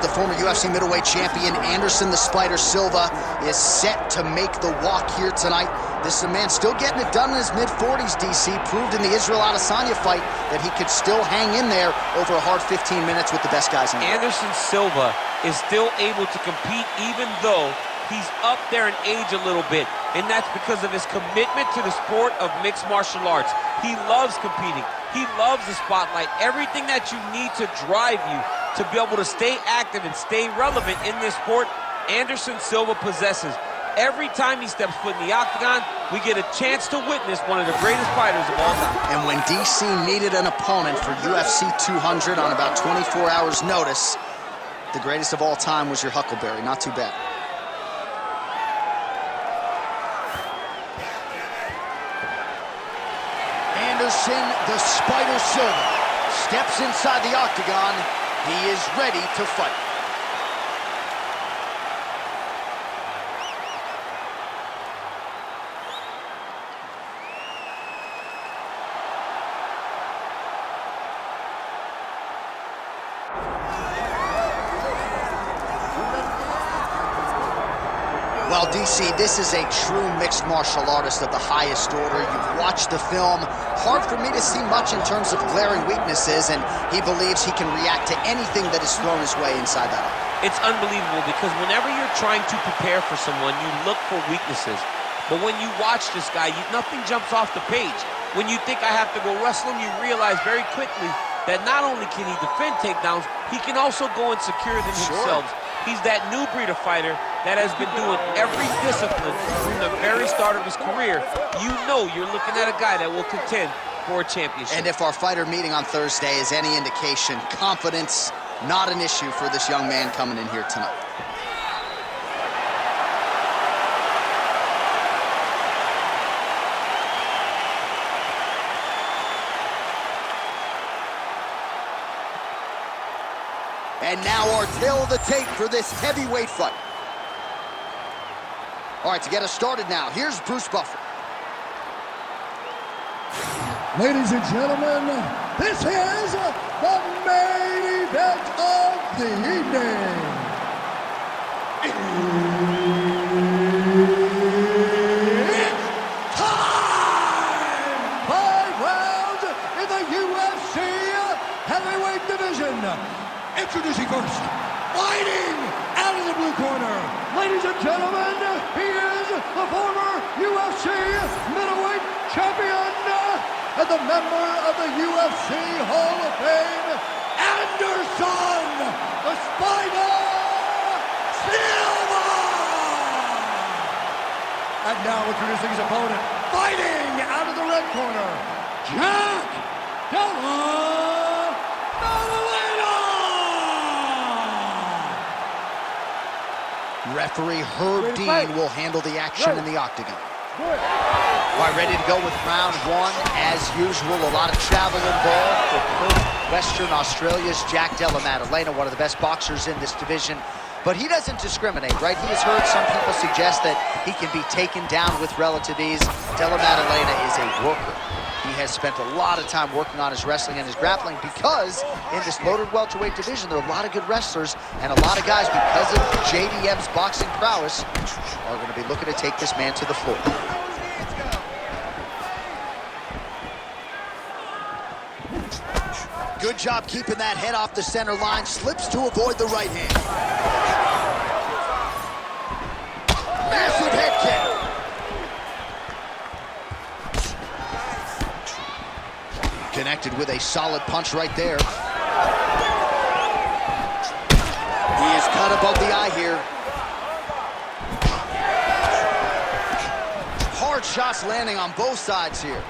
the former UFC middleweight champion Anderson the Spider Silva is set to make the walk here tonight. This is a man still getting it done in his mid-40s, DC. Proved in the Israel Adesanya fight that he could still hang in there over a hard 15 minutes with the best guys in the world. Anderson Silva is still able to compete even though he's up there in age a little bit, and that's because of his commitment to the sport of mixed martial arts. He loves competing. He loves the spotlight, everything that you need to drive you to be able to stay active and stay relevant in this sport. Anderson Silva possesses. Every time he steps foot in the octagon, we get a chance to witness one of the greatest fighters of all time. And when DC needed an opponent for UFC 200 on about 24 hours notice, the greatest of all time was your Huckleberry. Not too bad. Anderson the Spider Silva steps inside the octagon. He is ready to fight. Well, DC, this is a true mixed martial artist of the highest order. You've watched the film. Hard for me to see much in terms of glaring weaknesses, and he believes he can react to anything that is thrown his way inside that arm. It's unbelievable because whenever you're trying to prepare for someone, you look for weaknesses. But when you watch this guy, nothing jumps off the page. When you think I have to go wrestle him, you realize very quickly that not only can he defend takedowns, he can also go and secure them himself. He's that new breed of fighter that has been doing every discipline from the very start of his career. You know you're looking at a guy that will contend for a championship. And if our fighter meeting on Thursday is any indication, confidence, not an issue for this young man coming in here tonight. And now our tail of the tape for this heavyweight fight. All right, to get us started now, here's Bruce Buffer. Ladies and gentlemen, this is the main event of the evening. It's time! 5 rounds in the UFC heavyweight division. Introducing first, fighting out of the blue corner. Ladies and gentlemen, he is the former UFC middleweight champion and the member of the UFC Hall of Fame, Anderson the Spider Silva! And now introducing his opponent, fighting out of the red corner, DELLA MADDALENA! Referee Herb Dean will handle the action in the octagon. All right, ready to go with round one. As usual, a lot of travel involved for Perth, Western Australia's Jack Della Maddalena, one of the best boxers in this division. But he doesn't discriminate, right? He has heard some people suggest that he can be taken down with relative ease. Della Maddalena is a worker. He has spent a lot of time working on his wrestling and his grappling because in this loaded welterweight division, there are a lot of good wrestlers and a lot of guys, because of JDM's boxing prowess, are going to be looking to take this man to the floor. Good job keeping that head off the center line. Slips to avoid the right hand. Massive head kick. Connected with a solid punch right there. He is cut above the eye here. Hard shots landing on both sides here.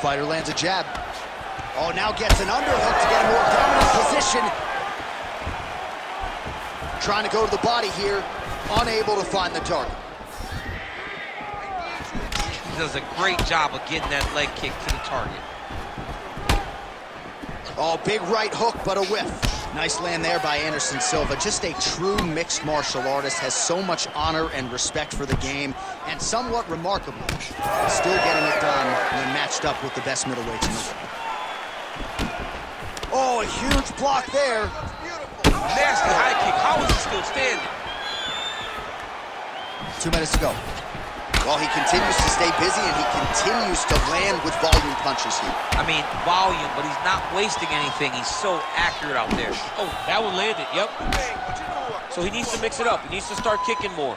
Fighter lands a jab. Oh, now gets an underhook to get a more dominant position. Trying to go to the body here. Unable to find the target. He does a great job of getting that leg kick to the target. Oh, big right hook, but a whiff. Nice land there by Anderson Silva. Just a true mixed martial artist, has so much honor and respect for the game, and somewhat remarkably, still getting it done when matched up with the best middleweights in the world. Oh, a huge block there. Nasty high kick. How is he still standing? 2 minutes to go. Well, he continues to stay busy, and he continues to land with volume punches here. I mean, volume, but he's not wasting anything. He's so accurate out there. Oh, that one landed, yep. So he needs to mix it up. He needs to start kicking more.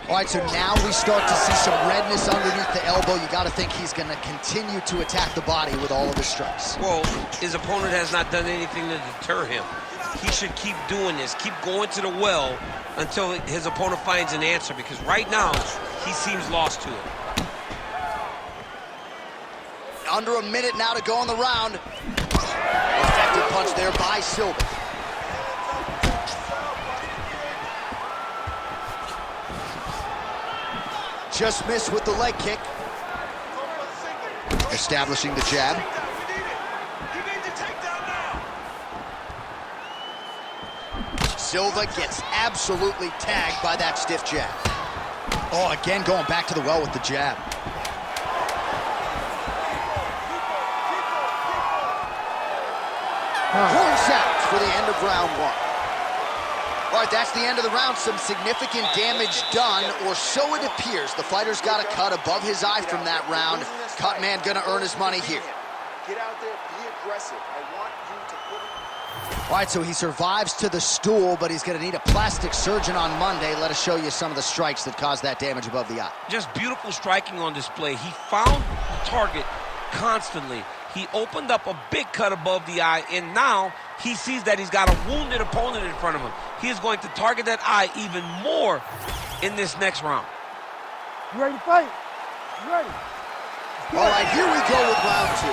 All right, so now we start to see some redness underneath the elbow. You got to think he's going to continue to attack the body with all of his strikes. Well, his opponent has not done anything to deter him. He should keep doing this, keep going to the well until his opponent finds an answer, because right now, he seems lost to it. Under a minute now to go in the round. Effective punch there by Silva. Just missed with the leg kick. Establishing the jab. Silva gets absolutely tagged by that stiff jab. Oh, again going back to the well with the jab. Points out for the end of round one. All right, that's the end of the round. Some significant damage done, or so it appears. The fighter's got a cut above his eye from that round. Cut man gonna earn his money here. Get out there, be aggressive. I want you to put him. All right, so he survives to the stool, but he's gonna need a plastic surgeon on Monday. Let us show you some of the strikes that caused that damage above the eye. Just beautiful striking on display. He found the target constantly. He opened up a big cut above the eye, and now he sees that he's got a wounded opponent in front of him. He is going to target that eye even more in this next round. You ready to fight? You ready? All right, here we go with round two.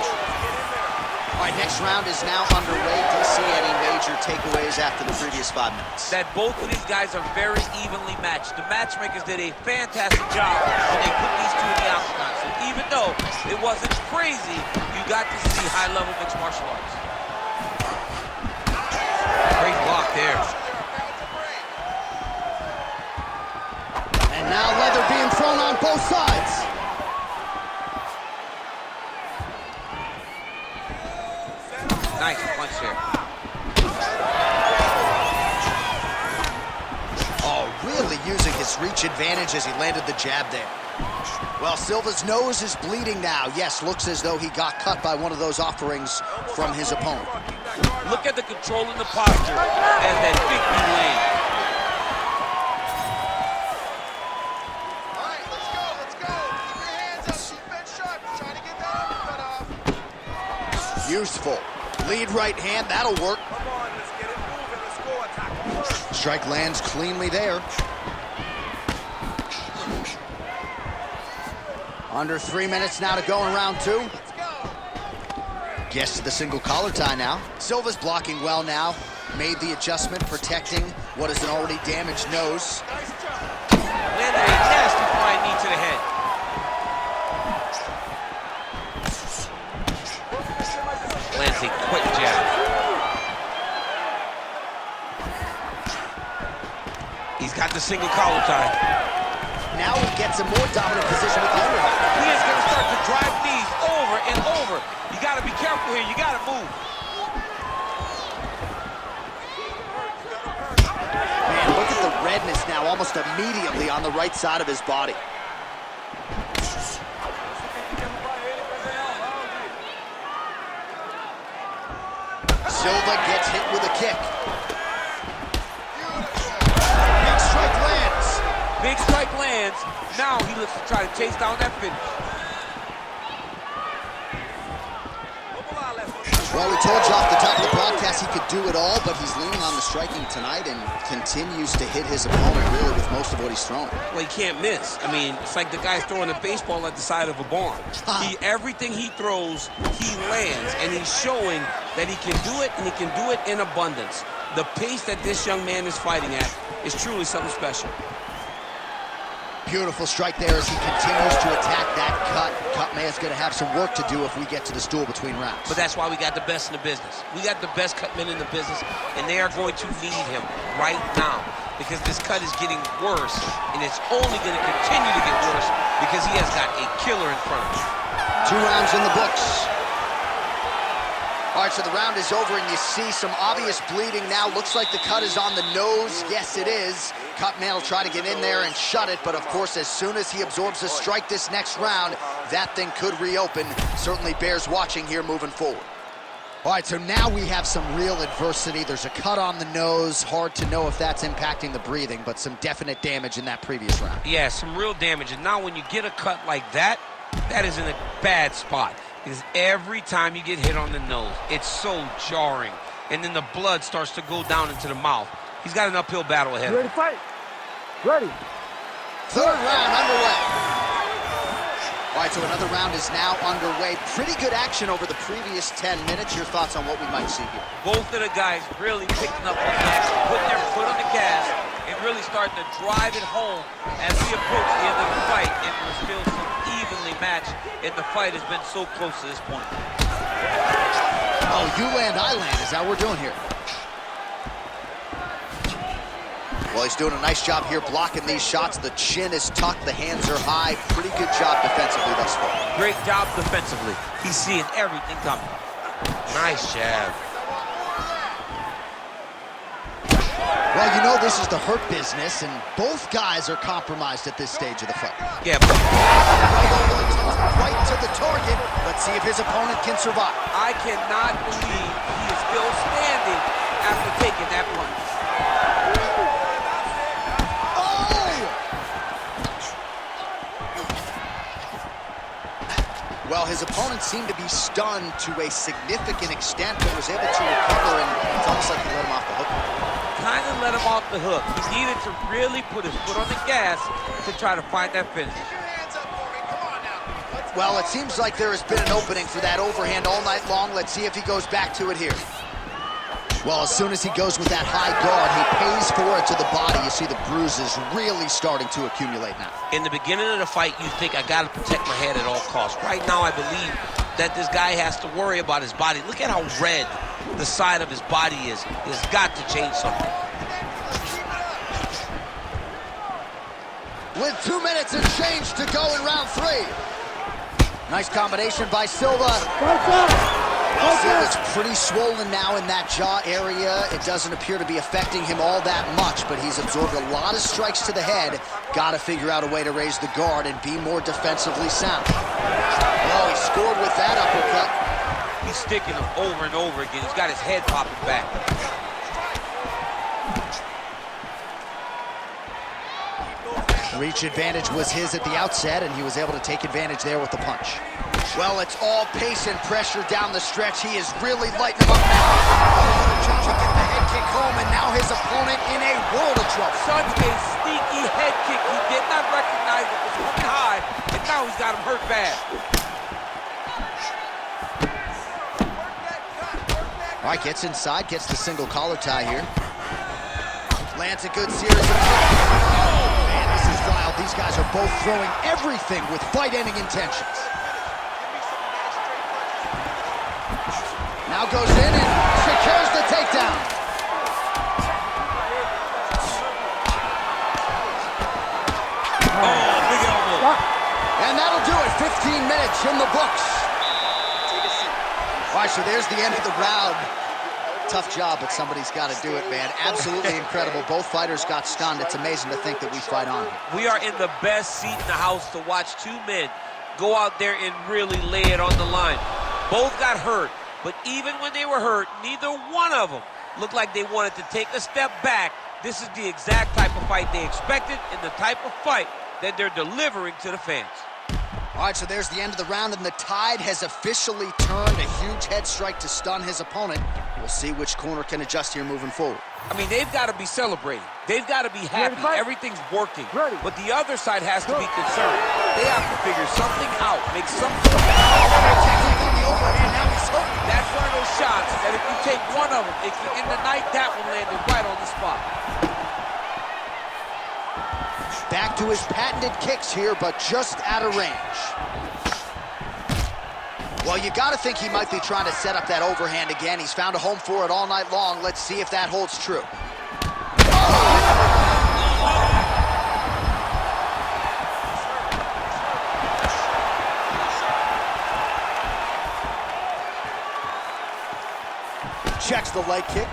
All right, next round is now underway. Do you see any major takeaways after the previous 5 minutes? That both of these guys are very evenly matched. The matchmakers did a fantastic job when they put these two in the octagon. So even though it wasn't crazy, you got to see high-level mixed martial arts. Great block there. And now leather being thrown on both sides. Nice punch there. Oh, really using his reach advantage as he landed the jab there. Well, Silva's nose is bleeding now. Yes, looks as though he got cut by one of those offerings from his opponent. Look at the control in the posture as that big knee lands. All right, let's go, let's go. Keep your hands up, defense sharp. Trying to get that uppercut off. Useful. Lead right hand, that'll work. Come on, let's get it moving. Let's go, attack him first. Strike lands cleanly there. Under 3 minutes now to go in round two. Let's go. Gets to the single collar tie now. Silva's blocking well now. Made the adjustment, protecting what is an already damaged nose. Nice job. Landed a nasty flying knee to the head. Lands a quick jab. He's got the single collar tie. Now he gets a more dominant position with the underhook. He is going to start to drive knees over and over. You got to be careful here. You got to move. Man, look at the redness now almost immediately on the right side of his body. Silva gets hit with a kick. Big strike lands. Big strike lands. Now he looks to try to chase down that finish. Well, we told you off the top of the broadcast he could do it all, but he's leaning on the striking tonight and continues to hit his opponent really with most of what he's throwing. Well, he can't miss. I mean, it's like the guy's throwing a baseball at the side of a barn. Everything he throws, he lands, and he's showing that he can do it, and he can do it in abundance. The pace that this young man is fighting at is truly something special. Beautiful strike there as he continues to attack that cut. Cut man is going to have some work to do if we get to the stool between rounds. But that's why we got the best in the business. We got the best cut men in the business, and they are going to need him right now because this cut is getting worse, and it's only going to continue to get worse because he has got a killer in front of him. 2 rounds in the books. All right, so the round is over, and you see some obvious bleeding now. Looks like the cut is on the nose. Yes, it is. Cut man will try to get in there and shut it, but of course, as soon as he absorbs a strike this next round, that thing could reopen. Certainly bears watching here moving forward. All right, so now we have some real adversity. There's a cut on the nose. Hard to know if that's impacting the breathing, but some definite damage in that previous round. Yeah, some real damage. And now when you get a cut like that, that is in a bad spot. Because every time you get hit on the nose, it's so jarring. And then the blood starts to go down into the mouth. He's got an uphill battle ahead. You ready to fight? Ready. 3rd round underway. All right, so another round is now underway. Pretty good action over the previous 10 minutes. Your thoughts on what we might see here? Both of the guys really picking up on the action, putting their foot on the gas, and really starting to drive it home as we approach the end of the fight. It was still so evenly matched, and the fight has been so close to this point. Oh, you land, I land. Is that what we're doing here? Well, he's doing a nice job here blocking these shots. The chin is tucked, the hands are high. Pretty good job defensively thus far. Great job defensively. He's seeing everything coming. Nice jab. Well, you know this is the hurt business, and both guys are compromised at this stage of the fight. Yeah. Right to the target. Let's see if his opponent can survive. I cannot believe he is still standing after taking that punch. Well, his opponent seemed to be stunned to a significant extent, but was able to recover, and it's almost like he let him off the hook. Kind of let him off the hook. He needed to really put his foot on the gas to try to find that finish. Well, it seems like there has been an opening for that overhand all night long. Let's see if he goes back to it here. Well, as soon as he goes with that high guard, he pays for it to the body. You see the bruises really starting to accumulate now. In the beginning of the fight, you think, I got to protect my head at all costs. Right now, I believe that this guy has to worry about his body. Look at how red the side of his body is. He's got to change something. With 2 minutes and change to go in round 3. Nice combination by Silva. Silva's pretty swollen now in that jaw area. It doesn't appear to be affecting him all that much, but he's absorbed a lot of strikes to the head. Got to figure out a way to raise the guard and be more defensively sound. Oh, he scored with that uppercut. He's sticking him over and over again. He's got his head popping back. Reach advantage was his at the outset, and he was able to take advantage there with the punch. Well, it's all pace and pressure down the stretch. He is really lighting him up now. Jump to get the head kick home, and now his opponent in a world of trouble. Such a sneaky head kick. He did not recognize it was coming high, and now he's got him hurt bad. All right, gets inside, gets the single collar tie here. Lands a good series of kicks. Man, this is wild. These guys are both throwing everything with fight-ending intentions. Now goes in and secures the takedown. Oh, big elbow. And that'll do it. 15 minutes in the books. All right, so there's the end of the round. Tough job, but somebody's got to do it, man. Absolutely incredible. Both fighters got stunned. It's amazing to think that we fight on. We are in the best seat in the house to watch two men go out there and really lay it on the line. Both got hurt, but even when they were hurt, neither one of them looked like they wanted to take a step back. This is the exact type of fight they expected and the type of fight that they're delivering to the fans. All right, so there's the end of the round, and the tide has officially turned. A huge head strike to stun his opponent. We'll see which corner can adjust here moving forward. I mean, they've got to be celebrating. They've got to be happy. Everything's working. But the other side has to be concerned. They have to figure something out, make something. That's one of those shots that if you take one of them, if you end the night, that one landed right on the spot. Back to his patented kicks here, but just out of range. Well, you got to think he might be trying to set up that overhand again. He's found a home for it all night long. Let's see if that holds true. Checks the leg kick.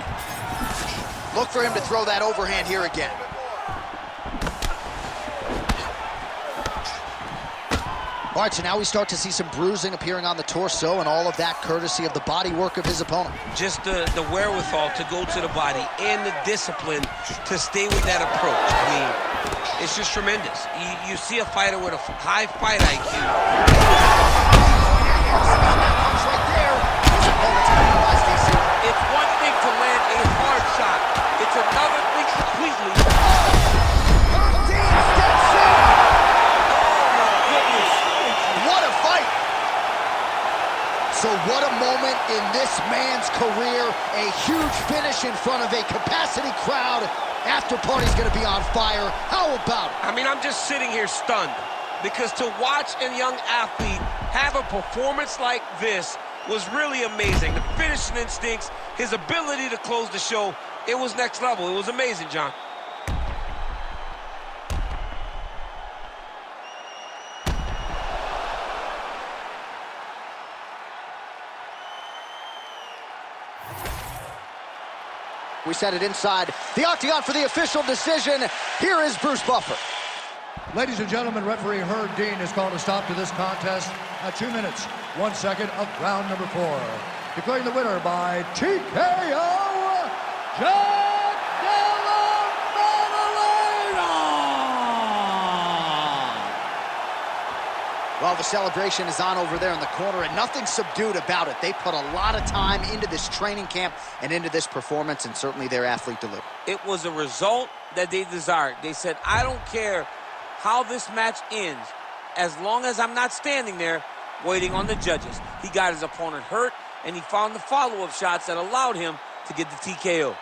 Look for him to throw that overhand here again. All right, so now we start to see some bruising appearing on the torso, and all of that courtesy of the body work of his opponent. Just the wherewithal to go to the body and the discipline to stay with that approach. I mean, it's just tremendous. You see a fighter with a high fight IQ. It's one thing to land a hard shot. It's another thing completely. So what a moment in this man's career. A huge finish in front of a capacity crowd. After party's gonna be on fire. How about it? I mean, I'm just sitting here stunned, because to watch a young athlete have a performance like this was really amazing. The finishing instincts, his ability to close the show, it was next level. It was amazing, John. We set it inside the octagon for the official decision. Here is Bruce Buffer. Ladies and gentlemen, referee Herb Dean has called a stop to this contest at 2 minutes, 1 second of round number 4. Declaring the winner by TKO, DELLA MADDALENA! Well, the celebration is on over there in the corner, and nothing subdued about it. They put a lot of time into this training camp and into this performance, and certainly their athlete delivered. It was a result that they desired. They said, I don't care how this match ends, as long as I'm not standing there waiting on the judges. He got his opponent hurt, and he found the follow-up shots that allowed him to get the TKO.